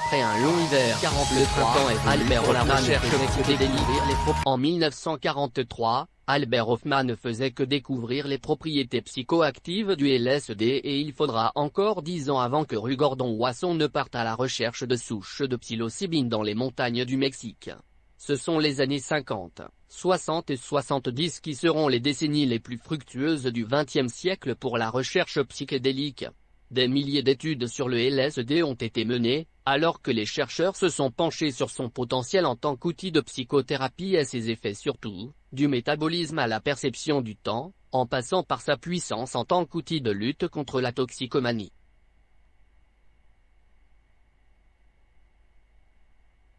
Après un long hiver, le printemps est Albert Hoffmann faisait que découvrir En 1943, Albert Hoffmann ne faisait que découvrir les propriétés psychoactives du LSD et il faudra encore 10 ans avant que Rue Gordon-Wasson ne parte à la recherche de souches de psilocybine dans les montagnes du Mexique. Ce sont les années 50, 60 et 70 qui seront les décennies les plus fructueuses du XXe siècle pour la recherche psychédélique. Des milliers d'études sur le LSD ont été menées, alors que les chercheurs se sont penchés sur son potentiel en tant qu'outil de psychothérapie et ses effets surtout, du métabolisme à la perception du temps, en passant par sa puissance en tant qu'outil de lutte contre la toxicomanie.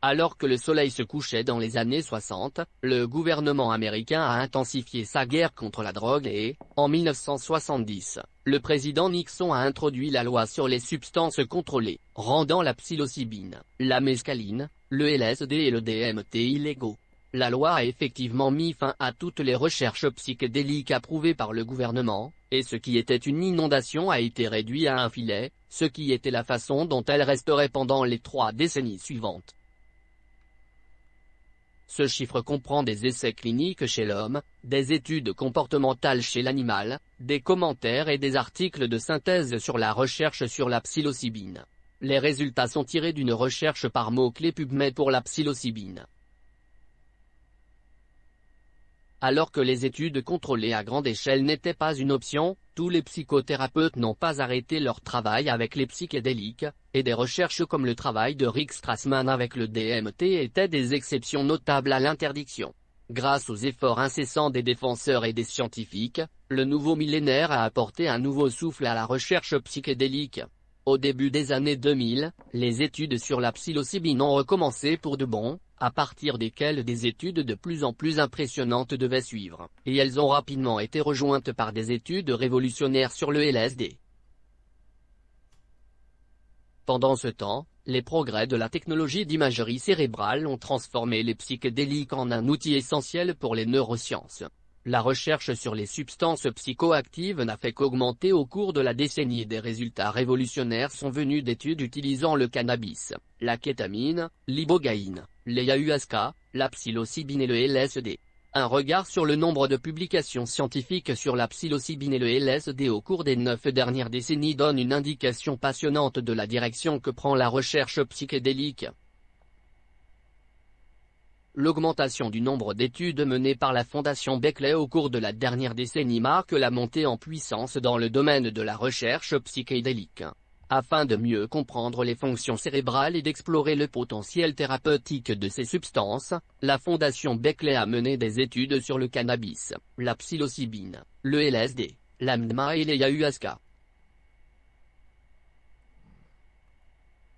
Alors que le soleil se couchait dans les années 60, le gouvernement américain a intensifié sa guerre contre la drogue et, en 1970, le président Nixon a introduit la loi sur les substances contrôlées, rendant la psilocybine, la mescaline, le LSD et le DMT illégaux. La loi a effectivement mis fin à toutes les recherches psychédéliques approuvées par le gouvernement, et ce qui était une inondation a été réduit à un filet, ce qui était la façon dont elle resterait pendant les 3 décennies suivantes. Ce chiffre comprend des essais cliniques chez l'homme, des études comportementales chez l'animal, des commentaires et des articles de synthèse sur la recherche sur la psilocybine. Les résultats sont tirés d'une recherche par mots-clés PubMed pour la psilocybine. Alors que les études contrôlées à grande échelle n'étaient pas une option, tous les psychothérapeutes n'ont pas arrêté leur travail avec les psychédéliques, et des recherches comme le travail de Rick Strassman avec le DMT étaient des exceptions notables à l'interdiction. Grâce aux efforts incessants des défenseurs et des scientifiques, le nouveau millénaire a apporté un nouveau souffle à la recherche psychédélique. Au début des années 2000, les études sur la psilocybine ont recommencé pour de bon, à partir desquelles des études de plus en plus impressionnantes devaient suivre, et elles ont rapidement été rejointes par des études révolutionnaires sur le LSD. Pendant ce temps, les progrès de la technologie d'imagerie cérébrale ont transformé les psychédéliques en un outil essentiel pour les neurosciences. La recherche sur les substances psychoactives n'a fait qu'augmenter au cours de la décennie et des résultats révolutionnaires sont venus d'études utilisant le cannabis, la kétamine, l'ibogaïne, l'ayahuasca, la psilocybine et le LSD. Un regard sur le nombre de publications scientifiques sur la psilocybine et le LSD au cours des 9 dernières décennies donne une indication passionnante de la direction que prend la recherche psychédélique. L'augmentation du nombre d'études menées par la Fondation Beckley au cours de la dernière décennie marque la montée en puissance dans le domaine de la recherche psychédélique. Afin de mieux comprendre les fonctions cérébrales et d'explorer le potentiel thérapeutique de ces substances, la Fondation Beckley a mené des études sur le cannabis, la psilocybine, le LSD, la MDMA et l'ayahuasca.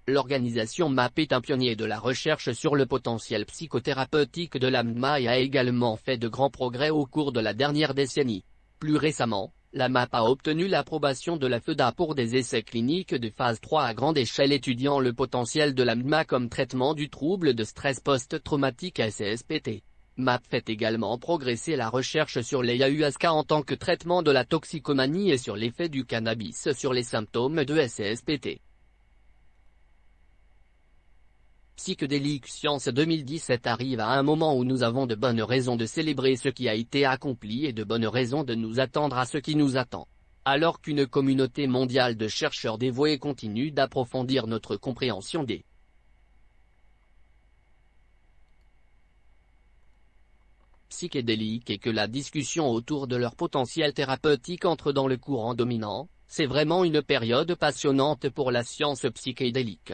L'organisation MAP est un pionnier de la recherche sur le potentiel psychothérapeutique de la MDMA et a également fait de grands progrès au cours de la dernière décennie. Plus récemment, la MAP a obtenu l'approbation de la FDA pour des essais cliniques de phase 3 à grande échelle étudiant le potentiel de la MDMA comme traitement du trouble de stress post-traumatique SSPT. MAP fait également progresser la recherche sur l'ayahuasca en tant que traitement de la toxicomanie et sur l'effet du cannabis sur les symptômes de SSPT. Psychédélique Science 2017 arrive à un moment où nous avons de bonnes raisons de célébrer ce qui a été accompli et de bonnes raisons de nous attendre à ce qui nous attend. Alors qu'une communauté mondiale de chercheurs dévoués continue d'approfondir notre compréhension des psychédéliques et que la discussion autour de leur potentiel thérapeutique entre dans le courant dominant, c'est vraiment une période passionnante pour la science psychédélique.